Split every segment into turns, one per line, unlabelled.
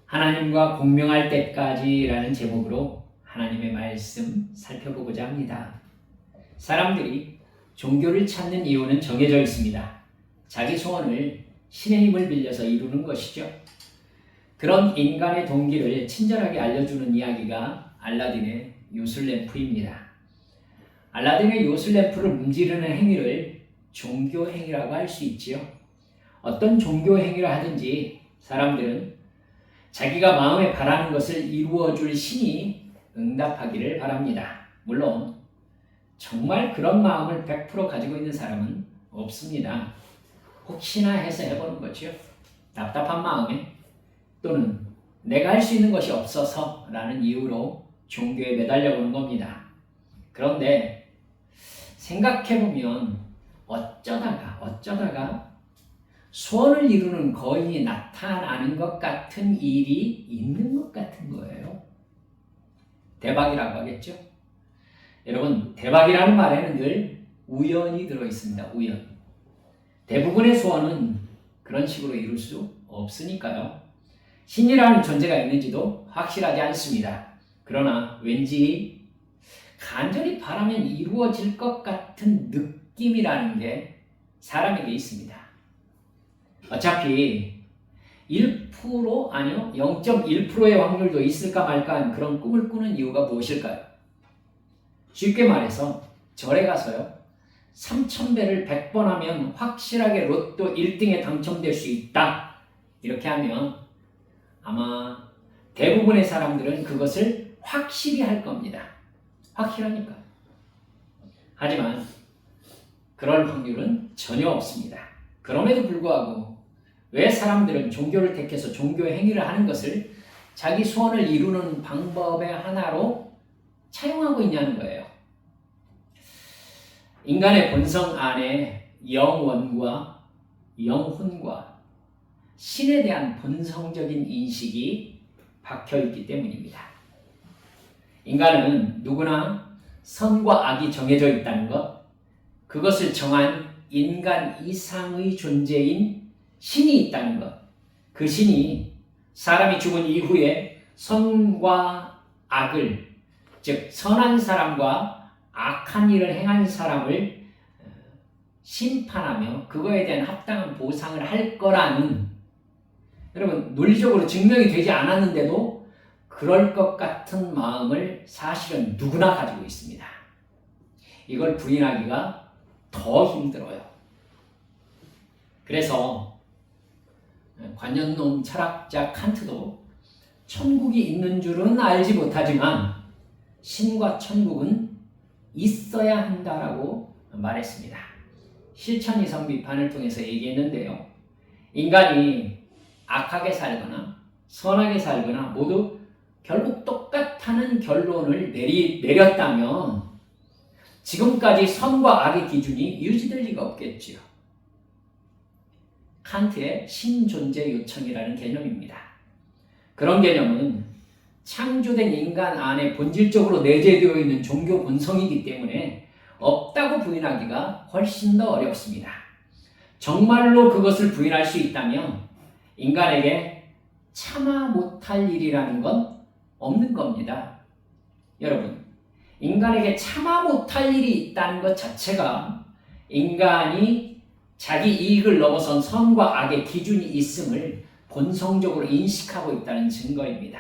하나님과 공명할 때까지라는 제목으로 하나님의 말씀 살펴보고자 합니다. 사람들이 종교를 찾는 이유는 정해져 있습니다. 자기 소원을 신의 힘을 빌려서 이루는 것이죠. 그런 인간의 동기를 친절하게 알려주는 이야기가 알라딘의 요술램프입니다. 알라딘의 요술램프를 문지르는 행위를 종교행위라고 할 수 있지요. 어떤 종교행위를 하든지 사람들은 자기가 마음에 바라는 것을 이루어줄 신이 응답하기를 바랍니다. 물론 정말 그런 마음을 100% 가지고 있는 사람은 없습니다. 혹시나 해서 해보는 거죠. 답답한 마음에 또는 내가 할 수 있는 것이 없어서 라는 이유로 종교에 매달려보는 겁니다. 그런데 생각해보면 어쩌다가 소원을 이루는 거인이 나타나는 것 같은 일이 있는 것 같은 거예요. 대박이라고 하겠죠? 여러분, 대박이라는 말에는 늘 우연이 들어있습니다. 우연. 대부분의 소원은 그런 식으로 이룰 수 없으니까요. 신이라는 존재가 있는지도 확실하지 않습니다. 그러나 왠지 간절히 바라면 이루어질 것 같은 느낌이라는 게 사람에게 있습니다. 어차피 1% 아니요 0.1%의 확률도 있을까 말까한 그런 꿈을 꾸는 이유가 무엇일까요? 쉽게 말해서 절에 가서요 3000배를 100번 하면 확실하게 로또 1등에 당첨될 수 있다 이렇게 하면 아마 대부분의 사람들은 그것을 확실히 할 겁니다. 확실하니까. 하지만 그럴 확률은 전혀 없습니다. 그럼에도 불구하고 왜 사람들은 종교를 택해서 종교 행위를 하는 것을 자기 소원을 이루는 방법의 하나로 차용하고 있냐는 거예요. 인간의 본성 안에 영원과 영혼과 신에 대한 본성적인 인식이 박혀있기 때문입니다. 인간은 누구나 선과 악이 정해져 있다는 것, 그것을 정한 인간 이상의 존재인 신이 있다는 것, 그 신이 사람이 죽은 이후에 선과 악을, 즉 선한 사람과 악한 일을 행한 사람을 심판하며 그거에 대한 합당한 보상을 할 거라는, 여러분 논리적으로 증명이 되지 않았는데도 그럴 것 같은 마음을 사실은 누구나 가지고 있습니다. 이걸 부인하기가 더 힘들어요. 그래서 관념론 철학자 칸트도 천국이 있는 줄은 알지 못하지만 신과 천국은 있어야 한다라고 말했습니다. 실천 이성 비판을 통해서 얘기했는데요. 인간이 악하게 살거나 선하게 살거나 모두 결국 똑같다는 결론을 내렸다면 지금까지 선과 악의 기준이 유지될 리가 없겠지요. 칸트의 신존재 요청이라는 개념입니다. 그런 개념은 창조된 인간 안에 본질적으로 내재되어 있는 종교 본성이기 때문에 없다고 부인하기가 훨씬 더 어렵습니다. 정말로 그것을 부인할 수 있다면 인간에게 참아 못할 일이라는 건 없는 겁니다. 여러분, 인간에게 참아 못할 일이 있다는 것 자체가 인간이 자기 이익을 넘어선 선과 악의 기준이 있음을 본성적으로 인식하고 있다는 증거입니다.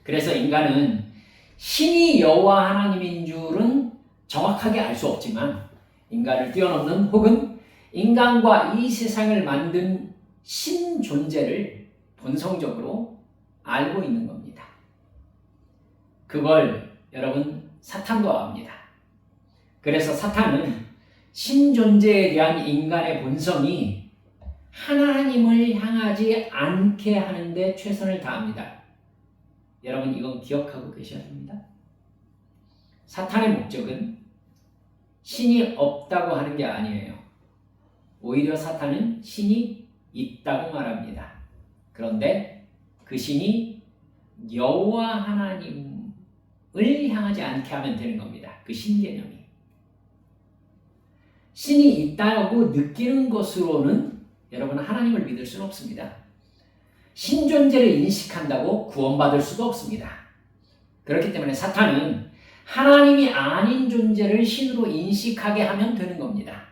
그래서 인간은 신이 여호와 하나님인 줄은 정확하게 알 수 없지만 인간을 뛰어넘는 혹은 인간과 이 세상을 만든 신 존재를 본성적으로 알고 있는 겁니다. 그걸 여러분 사탄도 압니다. 그래서 사탄은 신 존재에 대한 인간의 본성이 하나님을 향하지 않게 하는데 최선을 다합니다. 여러분 이건 기억하고 계셔야 됩니다. 사탄의 목적은 신이 없다고 하는 게 아니에요. 오히려 사탄은 신이 있다고 말합니다. 그런데 그 신이 여호와 하나님을 향하지 않게 하면 되는 겁니다. 그 신 개념이. 신이 있다고 느끼는 것으로는 여러분 하나님을 믿을 수는 없습니다. 신존재를 인식한다고 구원받을 수도 없습니다. 그렇기 때문에 사탄은 하나님이 아닌 존재를 신으로 인식하게 하면 되는 겁니다.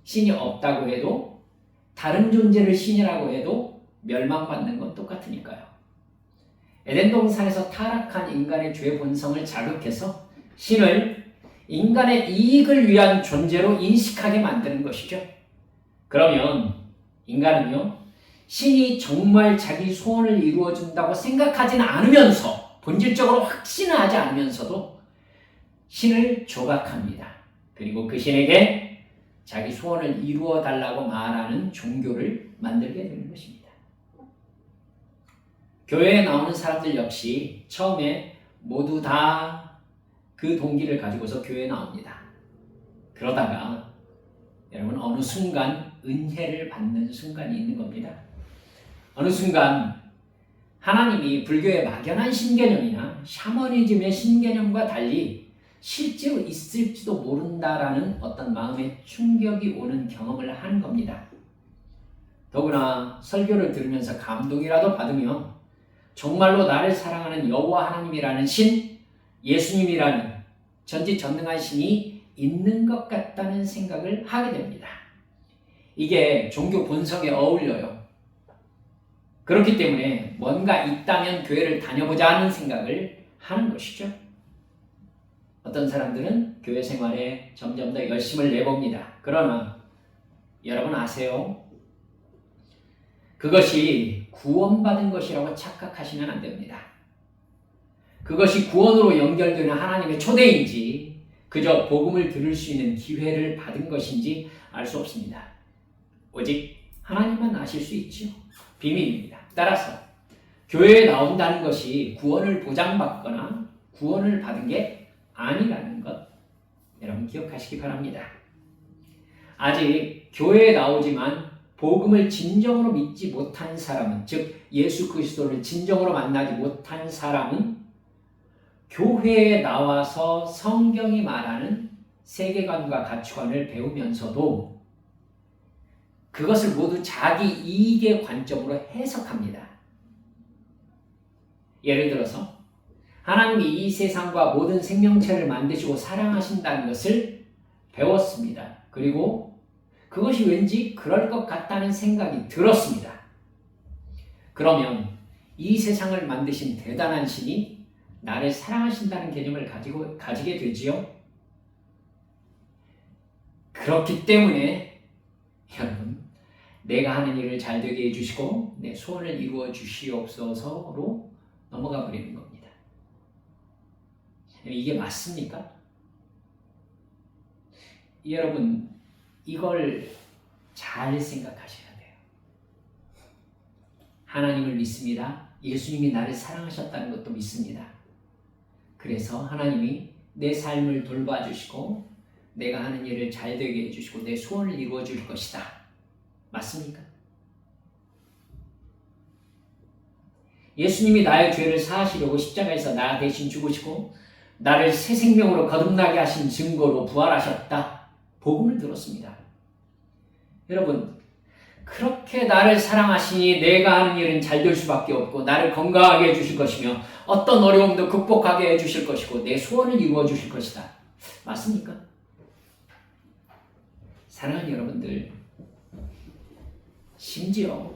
신이 없다고 해도 다른 존재를 신이라고 해도 멸망받는 건 똑같으니까요. 에덴 동산에서 타락한 인간의 죄 본성을 자극해서 신을 인간의 이익을 위한 존재로 인식하게 만드는 것이죠. 그러면 인간은요, 신이 정말 자기 소원을 이루어준다고 생각하지는 않으면서, 본질적으로 확신을 하지 않으면서도 신을 조각합니다. 그리고 그 신에게 자기 소원을 이루어 달라고 말하는 종교를 만들게 되는 것입니다. 교회에 나오는 사람들 역시 처음에 모두 다 그 동기를 가지고서 교회에 나옵니다. 그러다가 여러분 어느 순간 은혜를 받는 순간이 있는 겁니다. 어느 순간 하나님이 불교의 막연한 신개념이나 샤머니즘의 신개념과 달리 실제로 있을지도 모른다라는 어떤 마음의 충격이 오는 경험을 하는 겁니다. 더구나 설교를 들으면서 감동이라도 받으며 정말로 나를 사랑하는 여호와 하나님이라는 신, 예수님이라는 전지전능한 신이 있는 것 같다는 생각을 하게 됩니다. 이게 종교 본성에 어울려요. 그렇기 때문에 뭔가 있다면 교회를 다녀보자 하는 생각을 하는 것이죠. 어떤 사람들은 교회 생활에 점점 더 열심을 내봅니다. 그러나 여러분 아세요? 그것이 구원받은 것이라고 착각하시면 안 됩니다. 그것이 구원으로 연결되는 하나님의 초대인지 그저 복음을 들을 수 있는 기회를 받은 것인지 알 수 없습니다. 오직 하나님만 아실 수 있죠. 비밀입니다. 따라서 교회에 나온다는 것이 구원을 보장받거나 구원을 받은 게 아니라는 것 여러분 기억하시기 바랍니다. 아직 교회에 나오지만 복음을 진정으로 믿지 못한 사람은, 즉 예수 그리스도를 진정으로 만나지 못한 사람은 교회에 나와서 성경이 말하는 세계관과 가치관을 배우면서도 그것을 모두 자기 이익의 관점으로 해석합니다. 예를 들어서 하나님이 이 세상과 모든 생명체를 만드시고 사랑하신다는 것을 배웠습니다. 그리고 그것이 왠지 그럴 것 같다는 생각이 들었습니다. 그러면 이 세상을 만드신 대단한 신이 나를 사랑하신다는 개념을 가지게 되지요. 그렇기 때문에 여러분 내가 하는 일을 잘 되게 해주시고 내 소원을 이루어 주시옵소서로 넘어가 버리는 겁니다. 이게 맞습니까? 여러분 이걸 잘 생각하셔야 돼요. 하나님을 믿습니다. 예수님이 나를 사랑하셨다는 것도 믿습니다. 그래서 하나님이 내 삶을 돌봐주시고 내가 하는 일을 잘 되게 해주시고 내 소원을 이루어 줄 것이다. 맞습니까? 예수님이 나의 죄를 사하시려고 십자가에서 나 대신 죽으시고 나를 새 생명으로 거듭나게 하신 증거로 부활하셨다. 복음을 들었습니다. 여러분 그렇게 나를 사랑하시니 내가 하는 일은 잘 될 수밖에 없고 나를 건강하게 해주실 것이며 어떤 어려움도 극복하게 해주실 것이고 내 소원을 이루어 주실 것이다. 맞습니까? 사랑하는 여러분들 심지어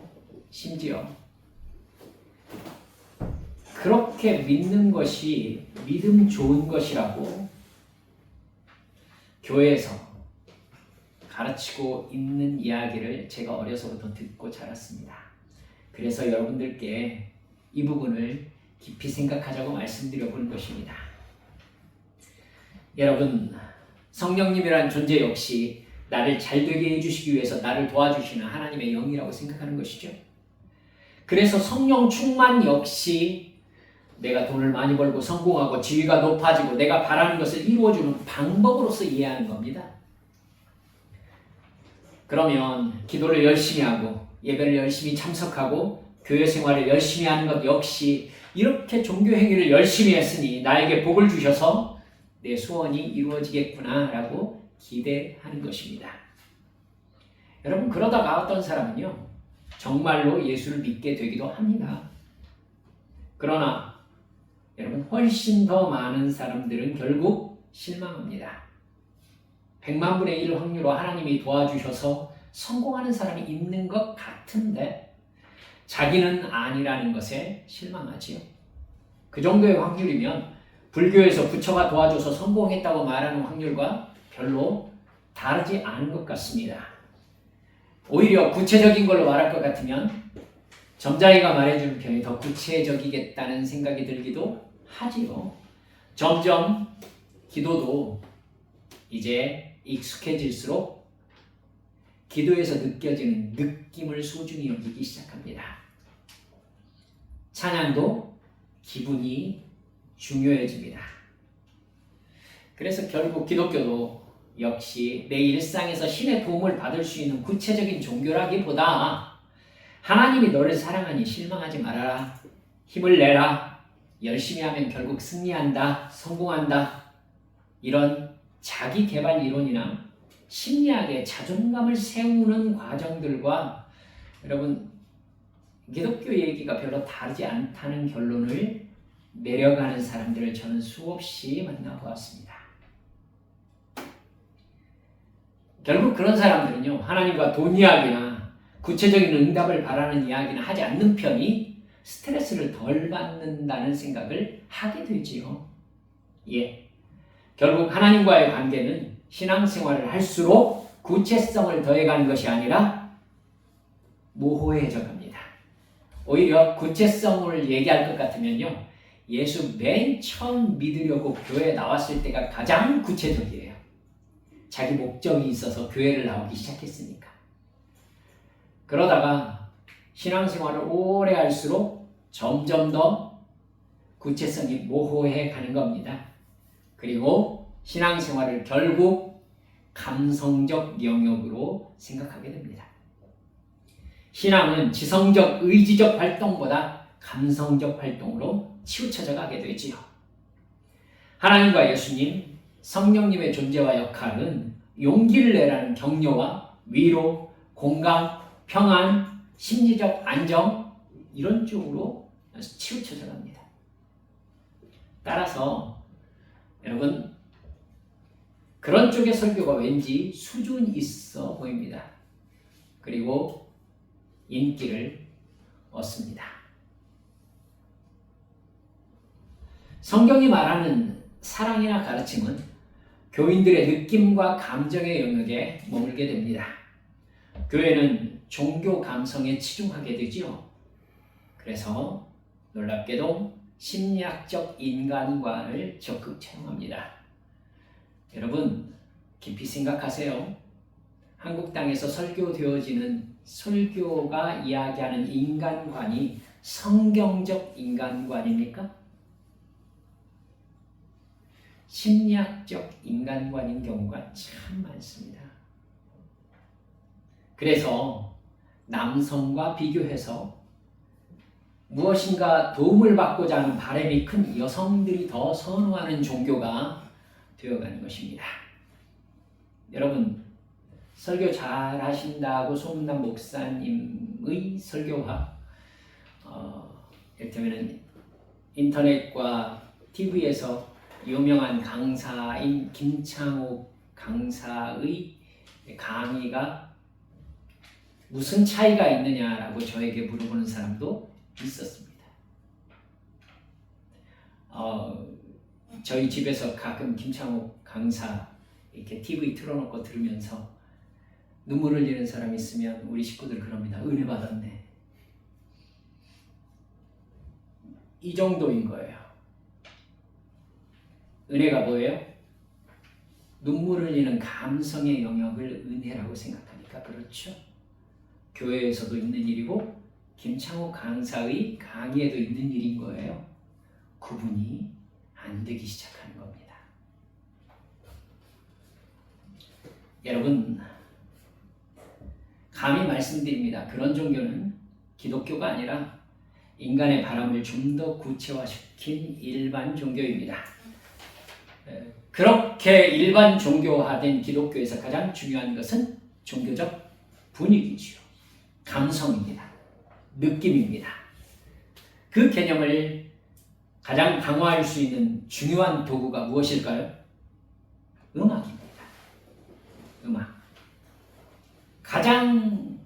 그렇게 믿는 것이 믿음 좋은 것이라고 교회에서 가르치고 있는 이야기를 제가 어려서부터 듣고 자랐습니다. 그래서 여러분들께 이 부분을 깊이 생각하자고 말씀드려 보는 것입니다. 여러분, 성령님이란 존재 역시 나를 잘되게 해주시기 위해서 나를 도와주시는 하나님의 영이라고 생각하는 것이죠. 그래서 성령 충만 역시 내가 돈을 많이 벌고 성공하고 지위가 높아지고 내가 바라는 것을 이루어주는 방법으로서 이해하는 겁니다. 그러면 기도를 열심히 하고 예배를 열심히 참석하고 교회 생활을 열심히 하는 것 역시 이렇게 종교 행위를 열심히 했으니 나에게 복을 주셔서 내 소원이 이루어지겠구나 라고 기대하는 것입니다. 여러분 그러다가 어떤 사람은요 정말로 예수를 믿게 되기도 합니다. 그러나 여러분, 훨씬 더 많은 사람들은 결국 실망합니다. 100만 분의 1 확률로 하나님이 도와주셔서 성공하는 사람이 있는 것 같은데 자기는 아니라는 것에 실망하지요. 그 정도의 확률이면 불교에서 부처가 도와줘서 성공했다고 말하는 확률과 별로 다르지 않은 것 같습니다. 오히려 구체적인 걸로 말할 것 같으면 점자이가 말해주는 편이 더 구체적이겠다는 생각이 들기도 하지요. 점점 기도도 이제 익숙해질수록 기도에서 느껴지는 느낌을 소중히 여기기 시작합니다. 찬양도 기분이 중요해집니다. 그래서 결국 기독교도 역시 내 일상에서 신의 도움을 받을 수 있는 구체적인 종교라기보다 하나님이 너를 사랑하니 실망하지 말아라, 힘을 내라, 열심히 하면 결국 승리한다, 성공한다, 이런 자기 개발 이론이나 심리학의 자존감을 세우는 과정들과 여러분 기독교 얘기가 별로 다르지 않다는 결론을 내려가는 사람들을 저는 수없이 만나보았습니다. 결국 그런 사람들은요, 하나님과 돈 이야기나 구체적인 응답을 바라는 이야기는 하지 않는 편이 스트레스를 덜 받는다는 생각을 하게 되지요. 결국 하나님과의 관계는 신앙생활을 할수록 구체성을 더해가는 것이 아니라 모호해져 갑니다. 오히려 구체성을 얘기할 것 같으면요, 예수 맨 처음 믿으려고 교회에 나왔을 때가 가장 구체적이에요. 자기 목적이 있어서 교회를 나오기 시작했으니까. 그러다가 신앙생활을 오래 할수록 점점 더 구체성이 모호해 가는 겁니다. 그리고 신앙생활을 결국 감성적 영역으로 생각하게 됩니다. 신앙은 지성적, 의지적 활동보다 감성적 활동으로 치우쳐져 가게 되지요. 하나님과 예수님, 성령님의 존재와 역할은 용기를 내라는 격려와 위로, 공감, 평안, 심리적 안정, 이런 쪽으로 치우쳐져 갑니다. 따라서 여러분, 그런 쪽의 설교가 왠지 수준 있어 보입니다. 그리고 인기를 얻습니다. 성경이 말하는 사랑이나 가르침은 교인들의 느낌과 감정의 영역에 머물게 됩니다. 교회는 종교 감성에 치중하게 되지요. 그래서 놀랍게도 심리학적 인간관을 적극 채용합니다. 여러분, 깊이 생각하세요. 한국 땅에서 설교되어지는 설교가 이야기하는 인간관이 성경적 인간관입니까? 심리학적 인간관인 경우가 참 많습니다. 그래서 남성과 비교해서 무엇인가 도움을 받고자 하는 바람이 큰 여성들이 더 선호하는 종교가 되어가는 것입니다. 여러분, 설교 잘 하신다고 소문난 목사님의 설교가 이를테면 인터넷과 TV에서 유명한 강사인 김창옥 강사의 강의가 무슨 차이가 있느냐라고 저에게 물어보는 사람도 있었습니다. 저희 집에서 가끔 김창옥 강사 이렇게 TV 틀어놓고 들으면서 눈물 흘리는 사람이 있으면 우리 식구들 그럽니다. 은혜 받았네. 이 정도인 거예요. 은혜가 뭐예요? 눈물 흘리는 감성의 영역을 은혜라고 생각하니까 그렇죠. 교회에서도 있는 일이고 김창호 강사의 강의에도 있는 일인 거예요. 구분이 안 되기 시작하는 겁니다. 여러분, 감히 말씀드립니다. 그런 종교는 기독교가 아니라 인간의 바람을 좀 더 구체화시킨 일반 종교입니다. 그렇게 일반 종교화된 기독교에서 가장 중요한 것은 종교적 분위기지요. 감성입니다. 느낌입니다. 그 개념을 가장 강화할 수 있는 중요한 도구가 무엇일까요? 음악입니다. 음악. 가장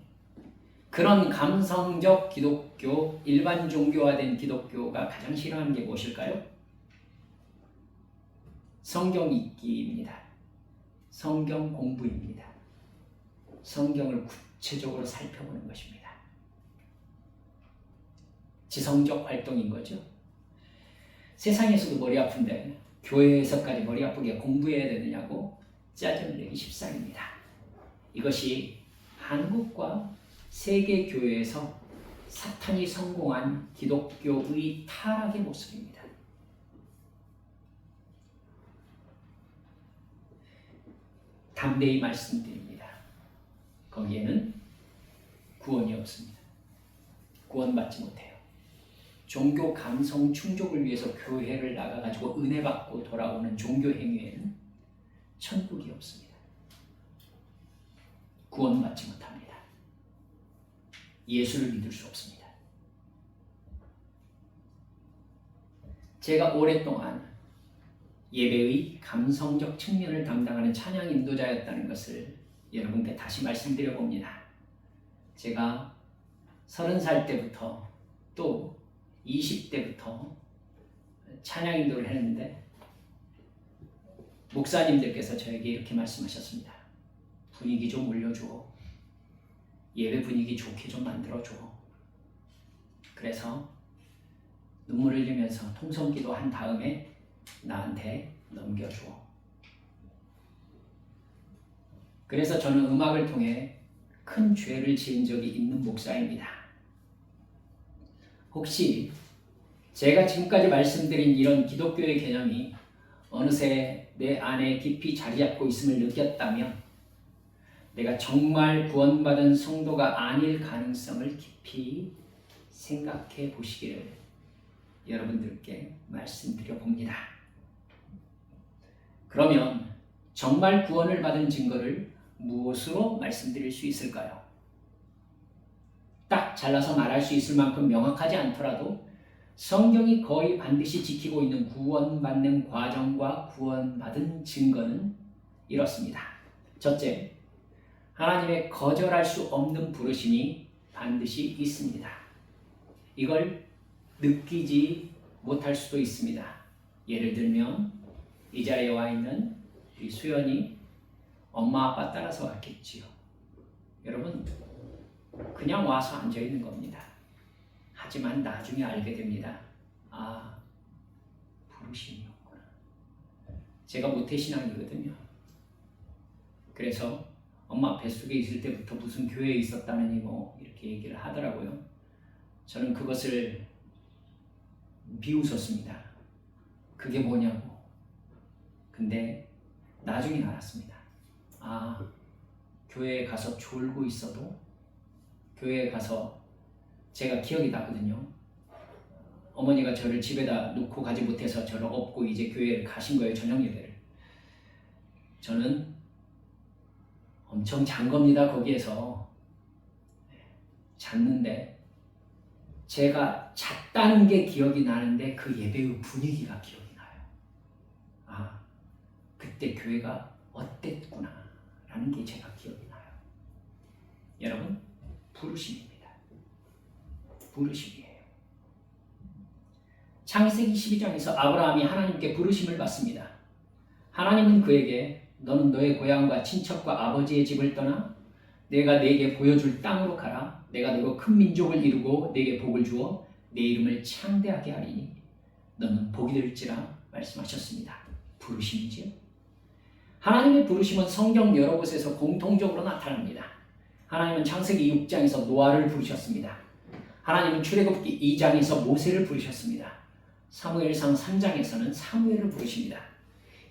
그런 감성적 기독교, 일반 종교화된 기독교가 가장 싫어하는 게 무엇일까요? 성경 읽기입니다. 성경 공부입니다. 성경을 구체적으로 살펴보는 것입니다. 지성적 활동인 거죠. 세상에서도 머리 아픈데 교회에서까지 머리 아프게 공부해야 되느냐고 짜증을 내기 십상입니다. 이것이 한국과 세계 교회에서 사탄이 성공한 기독교의 타락의 모습입니다. 담대히 말씀드립니다. 거기에는 구원이 없습니다. 구원받지 못해요. 종교 감성 충족을 위해서 교회를 나가가지고 은혜 받고 돌아오는 종교 행위에는 천국이 없습니다. 구원받지 못합니다. 예수를 믿을 수 없습니다. 제가 오랫동안 예배의 감성적 측면을 담당하는 찬양 인도자였다는 것을 여러분께 다시 말씀드려 봅니다. 제가 30살 때부터 또 20대부터 찬양 인도를 했는데 목사님들께서 저에게 이렇게 말씀하셨습니다. 분위기 좀 올려줘. 예배 분위기 좋게 좀 만들어줘. 그래서 눈물을 흘리면서 통성기도 한 다음에 나한테 넘겨줘. 그래서 저는 음악을 통해 큰 죄를 지은 적이 있는 목사입니다. 혹시 제가 지금까지 말씀드린 이런 기독교의 개념이 어느새 내 안에 깊이 자리 잡고 있음을 느꼈다면 내가 정말 구원받은 성도가 아닐 가능성을 깊이 생각해 보시기를 여러분들께 말씀드려 봅니다. 그러면 정말 구원을 받은 증거를 무엇으로 말씀드릴 수 있을까요? 딱 잘라서 말할 수 있을 만큼 명확하지 않더라도 성경이 거의 반드시 지키고 있는 구원받는 과정과 구원받은 증거는 이렇습니다. 첫째, 하나님의 거절할 수 없는 부르심이 반드시 있습니다. 이걸 느끼지 못할 수도 있습니다. 예를 들면 이 자리에 와 있는 우리 수연이 엄마 아빠 따라서 왔겠지요. 여러분 그냥 와서 앉아 있는 겁니다. 하지만 나중에 알게 됩니다. 아, 부르심이었구나. 제가 모태신앙이거든요. 그래서 엄마 뱃속에 있을 때부터 무슨 교회에 있었다느니 뭐 이렇게 얘기를 하더라고요. 저는 그것을 비웃었습니다. 그게 뭐냐고. 근데 나중에 알았습니다. 아, 교회에 가서 졸고 있어도 교회에 가서 제가 기억이 나거든요. 어머니가 저를 집에다 놓고 가지 못해서 저를 업고 이제 교회를 가신 거예요. 저녁 예배를. 저는 엄청 잔 겁니다. 거기에서 잤는데 제가 잤다는 게 기억이 나는데 그 예배의 분위기가 기억이 나요. 아, 그때 교회가 어땠구나 라는 게 제가 기억이 나요. 여러분, 부르심입니다. 부르심이에요. 창세기 12장에서 아브라함이 하나님께 부르심을 받습니다. 하나님은 그에게 너는 너의 고향과 친척과 아버지의 집을 떠나 내가 네게 보여줄 땅으로 가라. 내가 너로 큰 민족을 이루고 네게 복을 주어 네 이름을 창대하게 하리니 너는 복이 될지라 말씀하셨습니다. 부르심이지요. 하나님의 부르심은 성경 여러 곳에서 공통적으로 나타납니다. 하나님은 창세기 6장에서 노아를 부르셨습니다. 하나님은 출애굽기 2장에서 모세를 부르셨습니다. 사무엘상 3장에서는 사무엘을 부르십니다.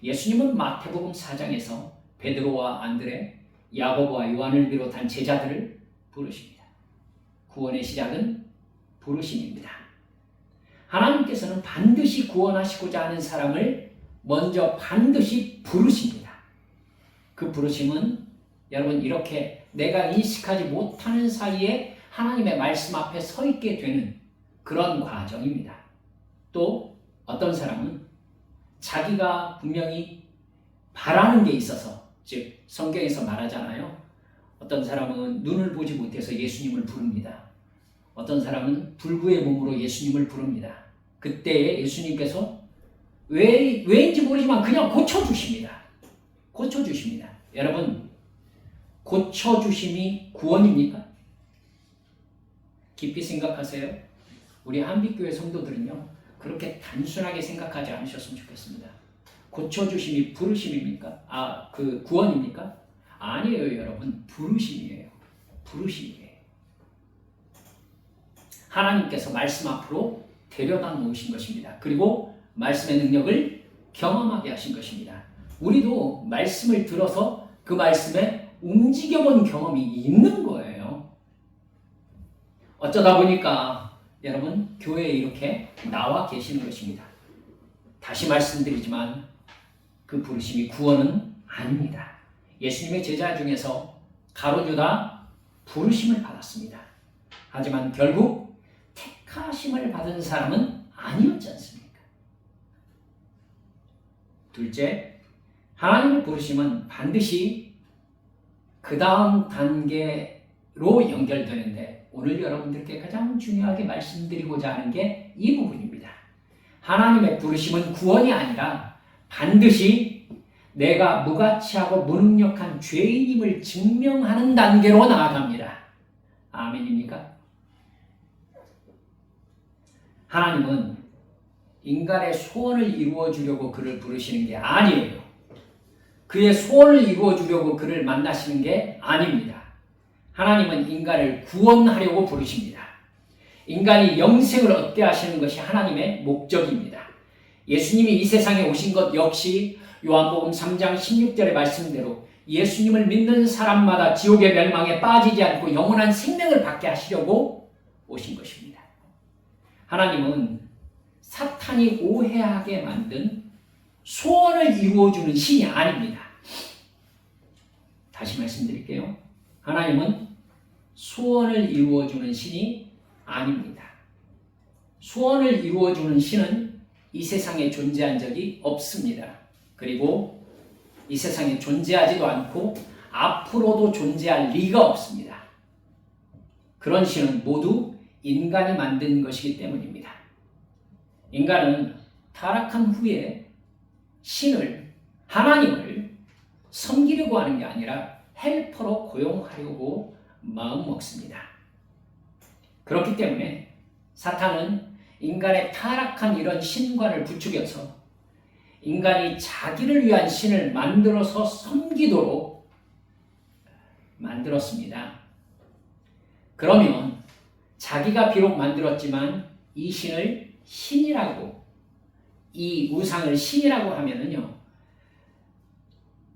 예수님은 마태복음 4장에서 베드로와 안드레, 야고보와 요한을 비롯한 제자들을 부르십니다. 구원의 시작은 부르심입니다. 하나님께서는 반드시 구원하시고자 하는 사람을 먼저 반드시 부르십니다. 그 부르심은 여러분 이렇게 내가 인식하지 못하는 사이에 하나님의 말씀 앞에 서 있게 되는 그런 과정입니다. 또 어떤 사람은 자기가 분명히 바라는 게 있어서, 즉 성경에서 말하잖아요. 어떤 사람은 눈을 보지 못해서 예수님을 부릅니다. 어떤 사람은 불구의 몸으로 예수님을 부릅니다. 그때에 예수님께서 왜인지 모르지만 그냥 고쳐주십니다. 고쳐주십니다. 여러분, 고쳐주심이 구원입니까? 깊이 생각하세요. 우리 한빛교회 성도들은요, 그렇게 단순하게 생각하지 않으셨으면 좋겠습니다. 고쳐주심이 부르심입니까? 구원입니까? 아니에요, 여러분. 부르심이에요. 부르심이에요. 하나님께서 말씀 앞으로 데려다 놓으신 것입니다. 그리고 말씀의 능력을 경험하게 하신 것입니다. 우리도 말씀을 들어서 그 말씀에 움직여본 경험이 있는 거예요. 어쩌다 보니까 여러분 교회에 이렇게 나와 계시는 것입니다. 다시 말씀드리지만 그 부르심이 구원은 아닙니다. 예수님의 제자 중에서 가룟 유다 부르심을 받았습니다. 하지만 결국 택하심을 받은 사람은 아니었지 않습니까? 둘째, 하나님의 부르심은 반드시 그 다음 단계로 연결되는데, 오늘 여러분들께 가장 중요하게 말씀드리고자 하는 게 이 부분입니다. 하나님의 부르심은 구원이 아니라 반드시 내가 무가치하고 무능력한 죄인임을 증명하는 단계로 나아갑니다. 아멘입니까? 하나님은 인간의 소원을 이루어 주려고 그를 부르시는 게 아니에요. 그의 소원을 이루어 주려고 그를 만나시는 게 아닙니다. 하나님은 인간을 구원하려고 부르십니다. 인간이 영생을 얻게 하시는 것이 하나님의 목적입니다. 예수님이 이 세상에 오신 것 역시 요한복음 3장 16절의 말씀대로 예수님을 믿는 사람마다 지옥의 멸망에 빠지지 않고 영원한 생명을 받게 하시려고 오신 것입니다. 하나님은 사탄이 오해하게 만든 소원을 이루어주는 신이 아닙니다. 다시 말씀드릴게요. 하나님은 소원을 이루어주는 신이 아닙니다. 소원을 이루어주는 신은 이 세상에 존재한 적이 없습니다. 그리고 이 세상에 존재하지도 않고 앞으로도 존재할 리가 없습니다. 그런 신은 모두 인간이 만든 것이기 때문입니다. 인간은 타락한 후에 하나님을 섬기려고 하는 게 아니라 헬퍼로 고용하려고 마음먹습니다. 그렇기 때문에 사탄은 인간의 타락한 이런 신관을 부추겨서 인간이 자기를 위한 신을 만들어서 섬기도록 만들었습니다. 그러면 자기가 비록 만들었지만 이 신을 신이라고, 이 우상을 신이라고 하면은요,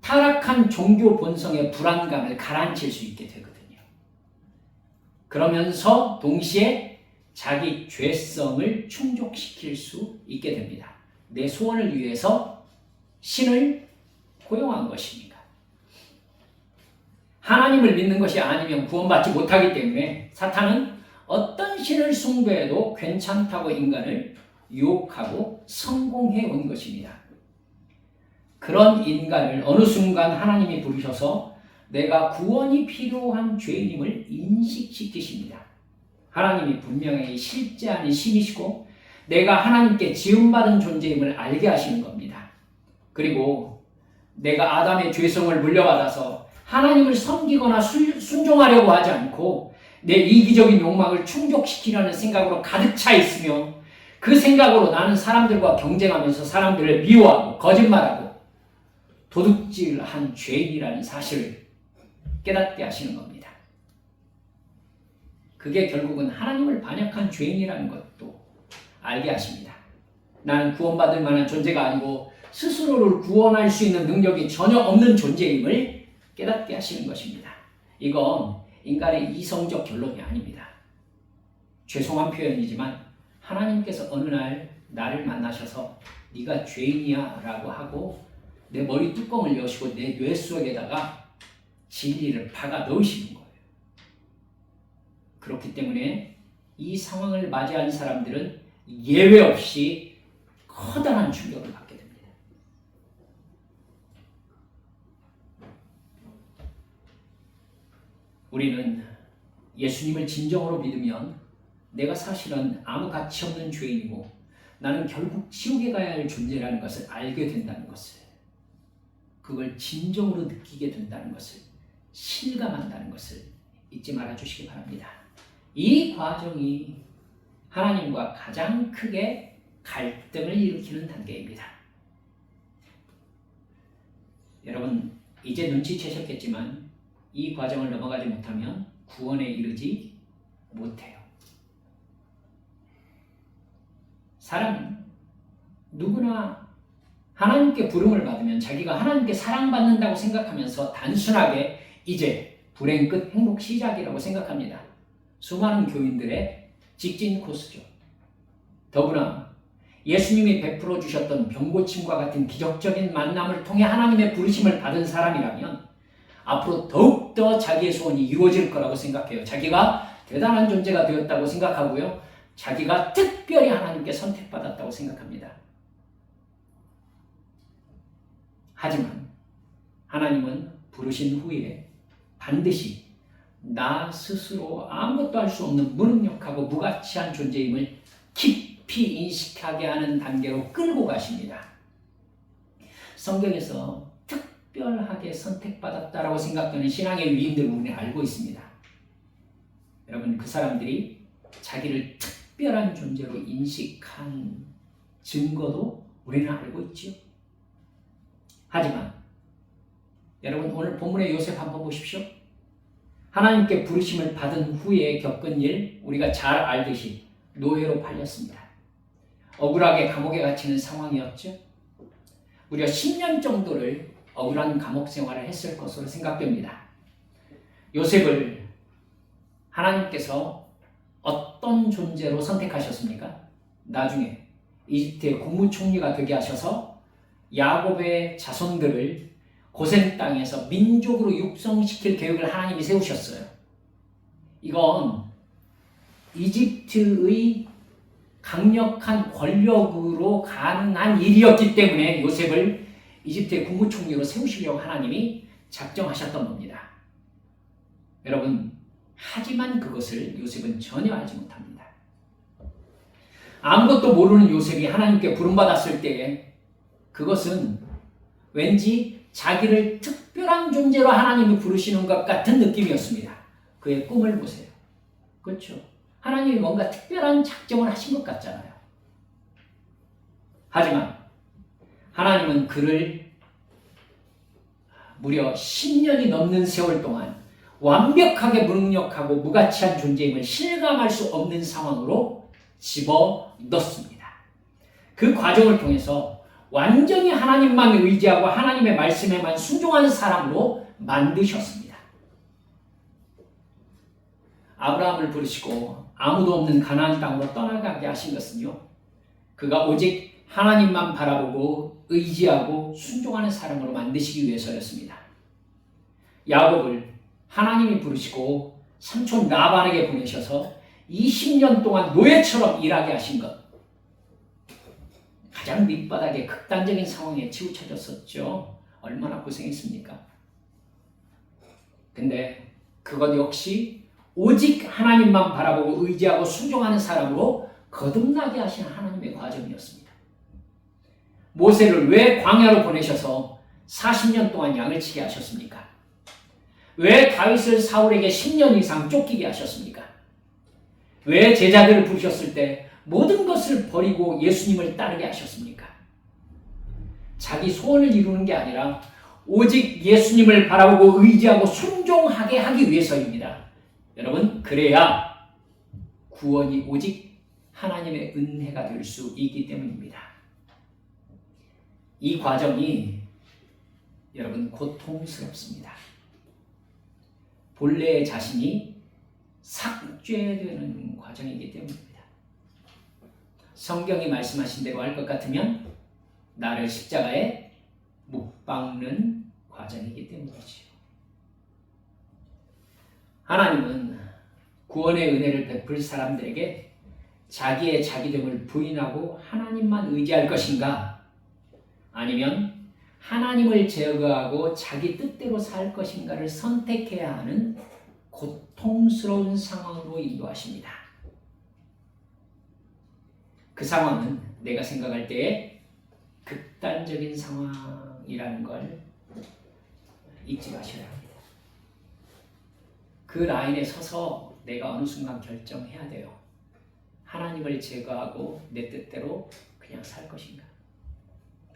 타락한 종교 본성의 불안감을 가라앉힐 수 있게 되거든요. 그러면서 동시에 자기 죄성을 충족시킬 수 있게 됩니다. 내 소원을 위해서 신을 고용한 것입니다. 하나님을 믿는 것이 아니면 구원받지 못하기 때문에 사탄은 어떤 신을 숭배해도 괜찮다고 인간을 유혹하고 성공해 온 것입니다. 그런 인간을 어느 순간 하나님이 부르셔서 내가 구원이 필요한 죄인임을 인식시키십니다. 하나님이 분명히 실제 아닌 신이시고 내가 하나님께 지음받은 존재임을 알게 하시는 겁니다. 그리고 내가 아담의 죄성을 물려받아서 하나님을 섬기거나 순종하려고 하지 않고 내 이기적인 욕망을 충족시키려는 생각으로 가득 차 있으며 그 생각으로 나는 사람들과 경쟁하면서 사람들을 미워하고 거짓말하고 도둑질한 죄인이라는 사실을 깨닫게 하시는 겁니다. 그게 결국은 하나님을 반역한 죄인이라는 것도 알게 하십니다. 나는 구원받을 만한 존재가 아니고 스스로를 구원할 수 있는 능력이 전혀 없는 존재임을 깨닫게 하시는 것입니다. 이건 인간의 이성적 결론이 아닙니다. 죄송한 표현이지만 하나님께서 어느 날 나를 만나셔서 네가 죄인이야 라고 하고 내 머리 뚜껑을 여시고 내 뇌 속에다가 진리를 박아 넣으시는 거예요. 그렇기 때문에 이 상황을 맞이한 사람들은 예외 없이 커다란 충격을 받게 됩니다. 우리는 예수님을 진정으로 믿으면 내가 사실은 아무 가치 없는 죄인이고 나는 결국 지옥에 가야 할 존재라는 것을 알게 된다는 것을, 그걸 진정으로 느끼게 된다는 것을, 실감한다는 것을 잊지 말아 주시기 바랍니다. 이 과정이 하나님과 가장 크게 갈등을 일으키는 단계입니다. 여러분 이제 눈치채셨겠지만 이 과정을 넘어가지 못하면 구원에 이르지 못해요. 사람은 누구나 하나님께 부름을 받으면 자기가 하나님께 사랑받는다고 생각하면서 단순하게 이제 불행 끝 행복 시작이라고 생각합니다. 수많은 교인들의 직진 코스죠. 더구나 예수님이 베풀어 주셨던 병고침과 같은 기적적인 만남을 통해 하나님의 부르심을 받은 사람이라면 앞으로 더욱더 자기의 소원이 이루어질 거라고 생각해요. 자기가 대단한 존재가 되었다고 생각하고요. 자기가 특별히 하나님께 선택받았다고 생각합니다. 하지만 하나님은 부르신 후에 반드시 나 스스로 아무것도 할 수 없는 무능력하고 무가치한 존재임을 깊이 인식하게 하는 단계로 끌고 가십니다. 성경에서 특별하게 선택받았다라고 생각되는 신앙의 위인들을 우리는 알고 있습니다. 여러분 그 사람들이 자기를 특별한 존재로 인식한 증거도 우리는 알고 있지요. 하지만 여러분 오늘 본문의 요셉 한번 보십시오. 하나님께 부르심을 받은 후에 겪은 일 우리가 잘 알듯이 노예로 팔렸습니다. 억울하게 감옥에 갇히는 상황이었죠. 무려 10년 정도를 억울한 감옥 생활을 했을 것으로 생각됩니다. 요셉을 하나님께서 어떤 존재로 선택하셨습니까? 나중에 이집트의 국무총리가 되게 하셔서 야곱의 자손들을 고센 땅에서 민족으로 육성시킬 계획을 하나님이 세우셨어요. 이건 이집트의 강력한 권력으로 가능한 일이었기 때문에 요셉을 이집트의 국무총리로 세우시려고 하나님이 작정하셨던 겁니다. 여러분, 하지만 그것을 요셉은 전혀 알지 못합니다. 아무것도 모르는 요셉이 하나님께 부름받았을 때에 그것은 왠지 자기를 특별한 존재로 하나님이 부르시는 것 같은 느낌이었습니다. 그의 꿈을 보세요. 그렇죠? 하나님이 뭔가 특별한 작정을 하신 것 같잖아요. 하지만 하나님은 그를 무려 10년이 넘는 세월 동안 완벽하게 무능력하고 무가치한 존재임을 실감할 수 없는 상황으로 집어넣습니다. 그 과정을 통해서 완전히 하나님만 의지하고 하나님의 말씀에만 순종하는 사람으로 만드셨습니다. 아브라함을 부르시고 아무도 없는 가나안 땅으로 떠나가게 하신 것은요, 그가 오직 하나님만 바라보고 의지하고 순종하는 사람으로 만드시기 위해서였습니다. 야곱을 하나님이 부르시고 삼촌 라반에게 보내셔서 20년 동안 노예처럼 일하게 하신 것, 가장 밑바닥의 극단적인 상황에 치우쳐졌었죠. 얼마나 고생했습니까? 근데 그것 역시 오직 하나님만 바라보고 의지하고 순종하는 사람으로 거듭나게 하시는 하나님의 과정이었습니다. 모세를 왜 광야로 보내셔서 40년 동안 양을 치게 하셨습니까? 왜 다윗을 사울에게 10년 이상 쫓기게 하셨습니까? 왜 제자들을 부르셨을 때 모든 것을 버리고 예수님을 따르게 하셨습니까? 자기 소원을 이루는 게 아니라 오직 예수님을 바라보고 의지하고 순종하게 하기 위해서입니다. 여러분, 그래야 구원이 오직 하나님의 은혜가 될 수 있기 때문입니다. 이 과정이 여러분 고통스럽습니다. 본래의 자신이 삭제되는 과정이기 때문입니다. 성경이 말씀하신 대로 할 것 같으면 나를 십자가에 못 박는 과정이기 때문이지요. 하나님은 구원의 은혜를 베풀 사람들에게 자기의 자기됨을 부인하고 하나님만 의지할 것인가? 아니면 하나님을 제거하고 자기 뜻대로 살 것인가를 선택해야 하는 고통스러운 상황으로 인도하십니다. 그 상황은 내가 생각할 때에 극단적인 상황이라는 걸 잊지 마셔야 합니다. 그 라인에 서서 내가 어느 순간 결정해야 돼요. 하나님을 제거하고 내 뜻대로 그냥 살 것인가?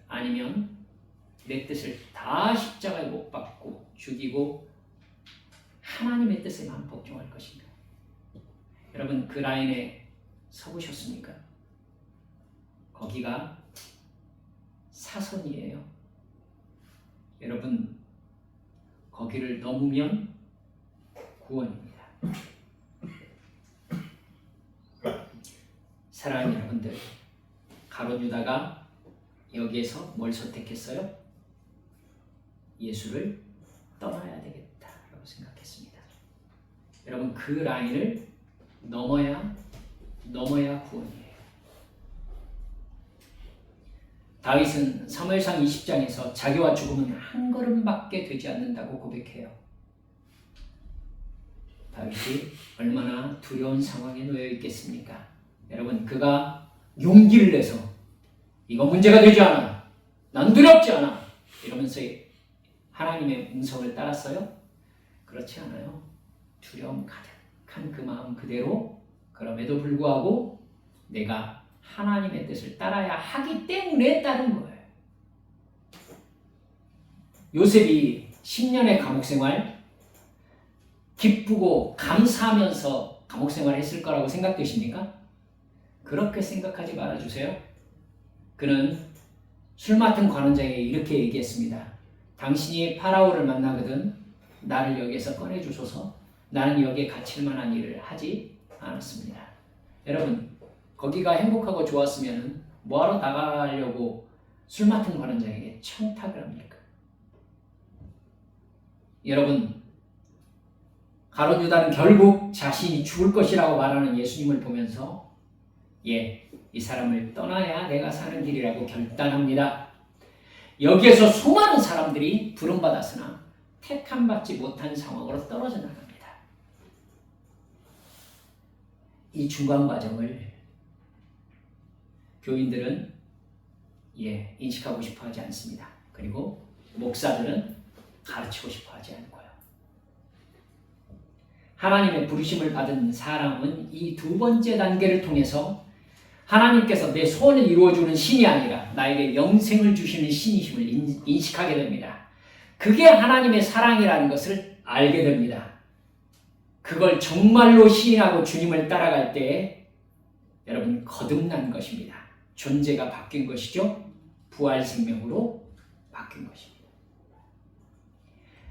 아니면 내 뜻을 다 십자가에 못 박고 죽이고 하나님의 뜻에만 복종할 것인가? 여러분 그 라인에 서보셨습니까? 거기가 사선이에요. 여러분 거기를 넘으면 구원입니다. 사랑하는 여러분들, 가룟 유다가 여기에서 뭘 선택했어요? 예수를 떠나야 되겠다라고 생각했습니다. 여러분 그 라인을 넘어야 구원이에요. 다윗은 사무엘상 20장에서 자기와 죽음은 한 걸음밖에 되지 않는다고 고백해요. 다윗이 얼마나 두려운 상황에 놓여 있겠습니까? 여러분 그가 용기를 내서 이거 문제가 되지 않아, 난 두렵지 않아 이러면서 하나님의 음성을 따랐어요? 그렇지 않아요. 두려움 가득한 그 마음 그대로 그럼에도 불구하고 내가 하나님의 뜻을 따라야 하기 때문에 따른 거예요. 요셉이 10년의 감옥생활 기쁘고 감사하면서 감옥생활을 했을 거라고 생각되십니까? 그렇게 생각하지 말아주세요. 그는 술 맡은 관원장에게 이렇게 얘기했습니다. 당신이 파라오를 만나거든 나를 여기에서 꺼내주소서. 나는 여기에 갇힐 만한 일을 하지 않았습니다. 여러분 거기가 행복하고 좋았으면 뭐하러 나가려고 술 맡은 관원장에게 청탁을 합니까? 여러분 가룟 유다는 결국 자신이 죽을 것이라고 말하는 예수님을 보면서 이 사람을 떠나야 내가 사는 길이라고 결단합니다. 여기에서 수많은 사람들이 부름받았으나 택함받지 못한 상황으로 떨어져 나갑니다. 이 중간 과정을 교인들은 인식하고 싶어 하지 않습니다. 그리고 목사들은 가르치고 싶어 하지 않고요. 하나님의 부르심을 받은 사람은 이 두 번째 단계를 통해서 하나님께서 내 소원을 이루어주는 신이 아니라 나에게 영생을 주시는 신이심을 인식하게 됩니다. 그게 하나님의 사랑이라는 것을 알게 됩니다. 그걸 정말로 시인하고 주님을 따라갈 때 여러분 거듭난 것입니다. 존재가 바뀐 것이죠. 부활 생명으로 바뀐 것입니다.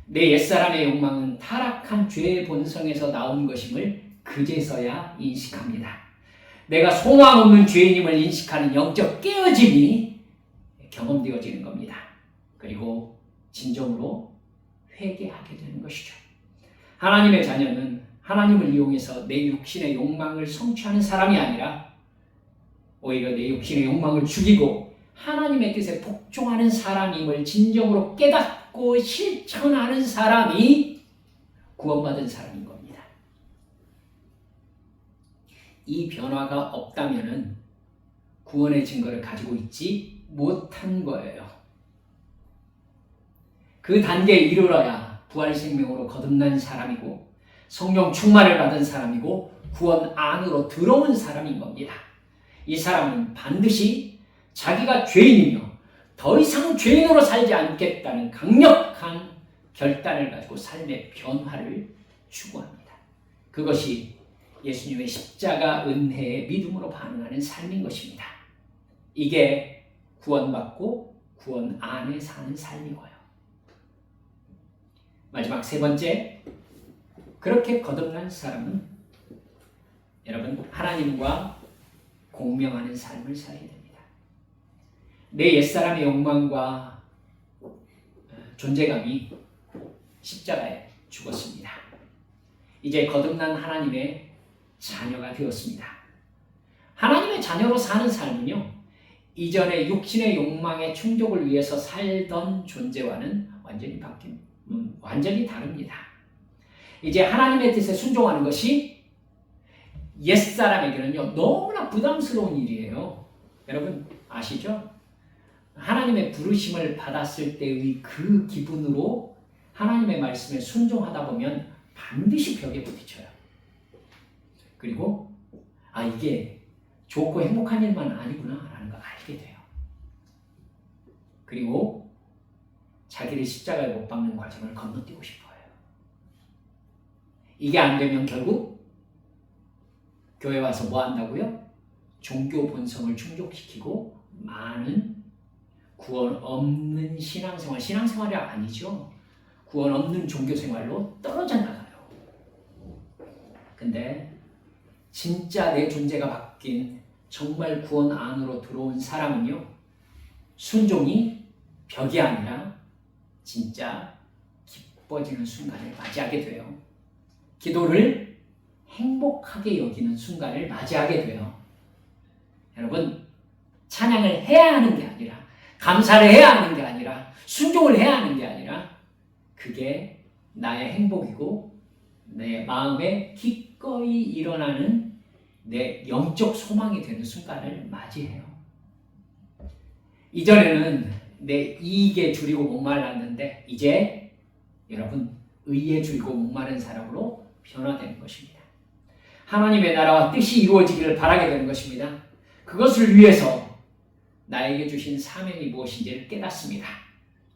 내 옛사람의 욕망은 타락한 죄의 본성에서 나온 것임을 그제서야 인식합니다. 내가 소망 없는 죄인임을 인식하는 영적 깨어짐이 경험되어지는 겁니다. 그리고 진정으로 회개하게 되는 것이죠. 하나님의 자녀는 하나님을 이용해서 내 육신의 욕망을 성취하는 사람이 아니라 오히려 내 육신의 욕망을 죽이고 하나님의 뜻에 복종하는 사람임을 진정으로 깨닫고 실천하는 사람이 구원받은 사람인 겁니다. 이 변화가 없다면 구원의 증거를 가지고 있지 못한 거예요. 그 단계에 이르러야 부활 생명으로 거듭난 사람이고 성령 충만을 받은 사람이고 구원 안으로 들어온 사람인 겁니다. 이 사람은 반드시 자기가 죄인이며 더 이상 죄인으로 살지 않겠다는 강력한 결단을 가지고 삶의 변화를 추구합니다. 그것이 예수님의 십자가 은혜의 믿음으로 반응하는 삶인 것입니다. 이게 구원받고 구원 안에 사는 삶이고요. 마지막 세 번째, 그렇게 거듭난 사람은 여러분 하나님과 공명하는 삶을 살아야 됩니다. 내 옛사람의 욕망과 존재감이 십자가에 죽었습니다. 이제 거듭난 하나님의 자녀가 되었습니다. 하나님의 자녀로 사는 삶은요, 이전에 육신의 욕망의 충족을 위해서 살던 존재와는 완전히 다릅니다. 이제 하나님의 뜻에 순종하는 것이 옛사람에게는요, 너무나 부담스러운 일이에요. 여러분 아시죠? 하나님의 부르심을 받았을 때의 그 기분으로 하나님의 말씀에 순종하다 보면 반드시 벽에 부딪혀요. 그리고 이게 좋고 행복한 일만 아니구나 라는 걸 알게 돼요. 그리고 자기를 십자가에 못 박는 과정을 건너뛰고 싶어요. 이게 안 되면 결국 교회 와서 뭐 한다고요? 종교 본성을 충족시키고 많은 구원 없는 신앙생활이 아니죠. 구원 없는 종교생활로 떨어져 나가요. 근데 진짜 내 존재가 바뀐 정말 구원 안으로 들어온 사람은요, 순종이 벽이 아니라 진짜 기뻐지는 순간을 맞이하게 돼요. 기도를 행복하게 여기는 순간을 맞이하게 돼요. 여러분, 찬양을 해야 하는 게 아니라, 감사를 해야 하는 게 아니라, 순종을 해야 하는 게 아니라, 그게 나의 행복이고 내 마음에 기꺼이 일어나는 내 영적 소망이 되는 순간을 맞이해요. 이전에는 내 이익에 줄이고 목말랐는데 이제 여러분 의에 줄이고 목마른 사람으로 변화되는 것입니다. 하나님의 나라와 뜻이 이루어지기를 바라게 되는 것입니다. 그것을 위해서 나에게 주신 사명이 무엇인지를 깨닫습니다.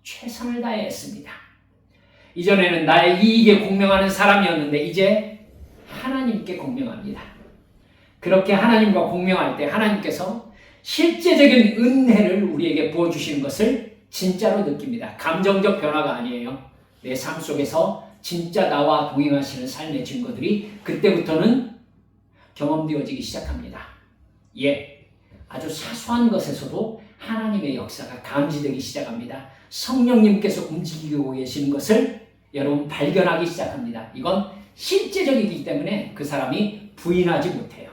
최선을 다해 했습니다. 이전에는 나의 이익에 공명하는 사람이었는데 이제 하나님께 공명합니다. 그렇게 하나님과 공명할 때 하나님께서 실제적인 은혜를 우리에게 부어주시는 것을 진짜로 느낍니다. 감정적 변화가 아니에요. 내 삶 속에서 진짜 나와 동행하시는 삶의 증거들이 그때부터는 경험되어지기 시작합니다. 아주 사소한 것에서도 하나님의 역사가 감지되기 시작합니다. 성령님께서 움직이고 계시는 것을 여러분 발견하기 시작합니다. 이건 실제적이기 때문에 그 사람이 부인하지 못해요.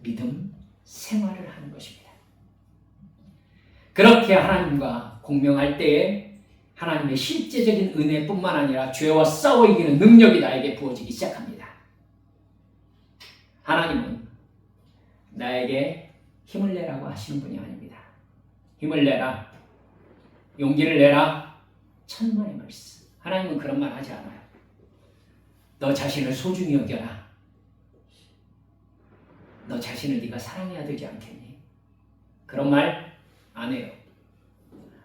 믿음 생활을 하는 것입니다. 그렇게 하나님과 공명할 때에 하나님의 실제적인 은혜뿐만 아니라 죄와 싸워 이기는 능력이 나에게 부어지기 시작합니다. 하나님은 나에게 힘을 내라고 하시는 분이 아닙니다. 힘을 내라, 용기를 내라, 천만의 말씀. 하나님은 그런 말 하지 않아요. 너 자신을 소중히 여겨라. 너 자신을 네가 사랑해야 되지 않겠니? 그런 말 안 해요.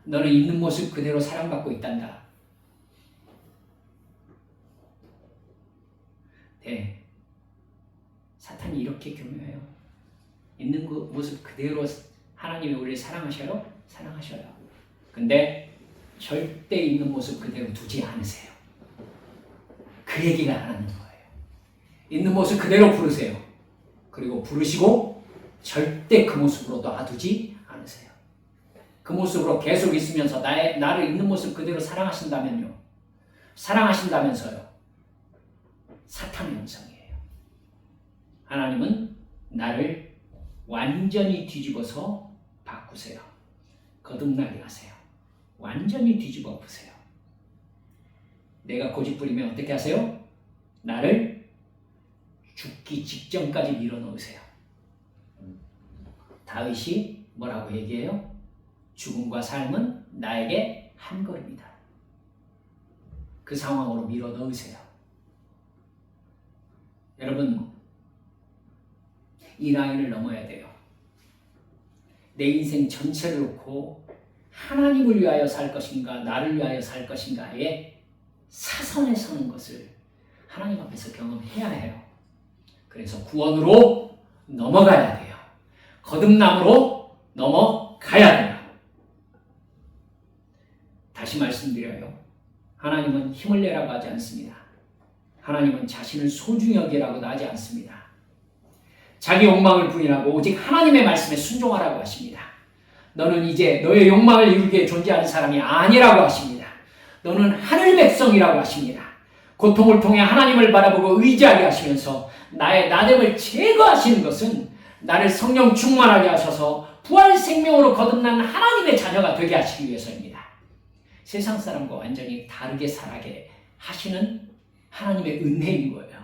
너는 있는 모습 그대로 사랑받고 있단다. 네. 사탄이 이렇게 교묘해요. 있는 그 모습 그대로 하나님이 우리를 사랑하셔요? 사랑하셔요. 근데 절대 있는 모습 그대로 두지 않으세요. 그 얘기가 하는 거예요. 있는 모습 그대로 부르세요. 그리고 부르시고 절대 그 모습으로 놔두지 않으세요. 그 모습으로 계속 있으면서 나를 있는 모습 그대로 사랑하신다면서요. 사탄의 형상이에요. 하나님은 나를 완전히 뒤집어서 바꾸세요. 거듭나게 하세요. 완전히 뒤집어 엎으세요. 내가 고집부리면 어떻게 하세요? 나를 죽기 직전까지 밀어넣으세요. 다윗이 뭐라고 얘기해요? 죽음과 삶은 나에게 한 걸음이다. 그 상황으로 밀어넣으세요. 여러분, 이 라인을 넘어야 돼요. 내 인생 전체를 놓고 하나님을 위하여 살 것인가 나를 위하여 살 것인가에 사선에 서는 것을 하나님 앞에서 경험해야 해요. 그래서 구원으로 넘어가야 돼요. 거듭남으로 넘어가야 돼요. 다시 말씀드려요. 하나님은 힘을 내라고 하지 않습니다. 하나님은 자신을 소중히 여기라고도 하지 않습니다. 자기 욕망을 부인하고 오직 하나님의 말씀에 순종하라고 하십니다. 너는 이제 너의 욕망을 이루기에 존재하는 사람이 아니라고 하십니다. 너는 하늘 백성이라고 하십니다. 고통을 통해 하나님을 바라보고 의지하게 하시면서 나의 나됨을 제거하시는 것은 나를 성령 충만하게 하셔서 부활 생명으로 거듭난 하나님의 자녀가 되게 하시기 위해서입니다. 세상 사람과 완전히 다르게 살게 하시는 하나님의 은혜인 거예요.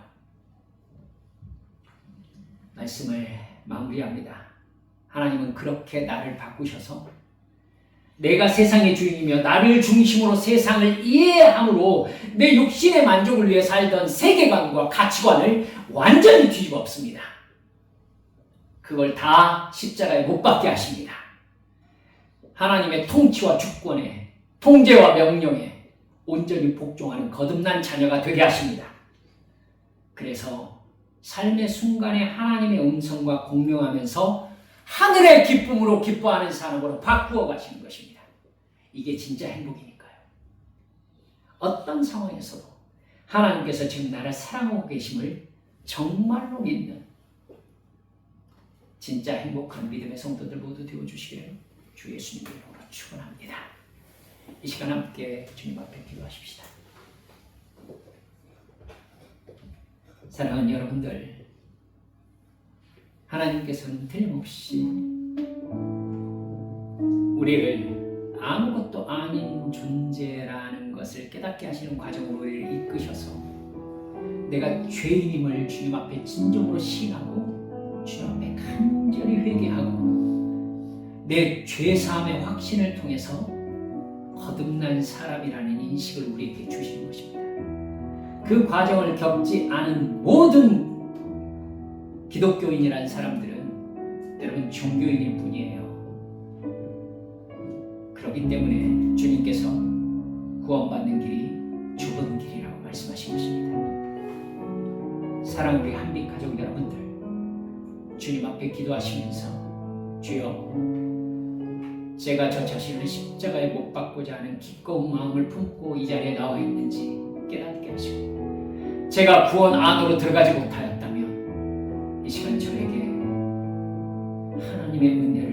말씀을 마무리합니다. 하나님은 그렇게 나를 바꾸셔서 내가 세상의 주인이며 나를 중심으로 세상을 이해함으로 내 육신의 만족을 위해 살던 세계관과 가치관을 완전히 뒤집어 엎습니다. 그걸 다 십자가에 못 박게 하십니다. 하나님의 통치와 주권에, 통제와 명령에 온전히 복종하는 거듭난 자녀가 되게 하십니다. 그래서 삶의 순간에 하나님의 음성과 공명하면서 하늘의 기쁨으로 기뻐하는 사람으로 바꾸어 가시는 것입니다. 이게 진짜 행복이니까요. 어떤 상황에서도 하나님께서 지금 나를 사랑하고 계심을 정말로 믿는 진짜 행복한 믿음의 성도들 모두 되어주시기를 주 예수님의 이름으로 축원합니다. 이 시간 함께 주님 앞에 기도하십시다. 사랑하는 여러분들, 하나님께서는 틀림없이 우리를 아무것도 아닌 존재라는 것을 깨닫게 하시는 과정으로 우리를 이끄셔서 내가 죄인임을 주님 앞에 진정으로 시인하고 주님 앞에 간절히 회개하고 내 죄사함의 확신을 통해서 거듭난 사람이라는 인식을 우리에게 주시는 것입니다. 그 과정을 겪지 않은 모든 기독교인이라는 사람들은 여러분 종교인일 뿐이에요. 그렇기 때문에 주님께서 구원받는 길이 좁은 길이라고 말씀하신 것입니다. 사랑하는 우리 한빛 가족 여러분들, 주님 앞에 기도하시면서 주여, 제가 저 자신을 십자가에 못 박고자 하는 기꺼운 마음을 품고 이 자리에 나와 있는지 깨닫게 하시고, 제가 구원 안으로 들어가지 못하였다면 이 시간 저에게 하나님의 은혜를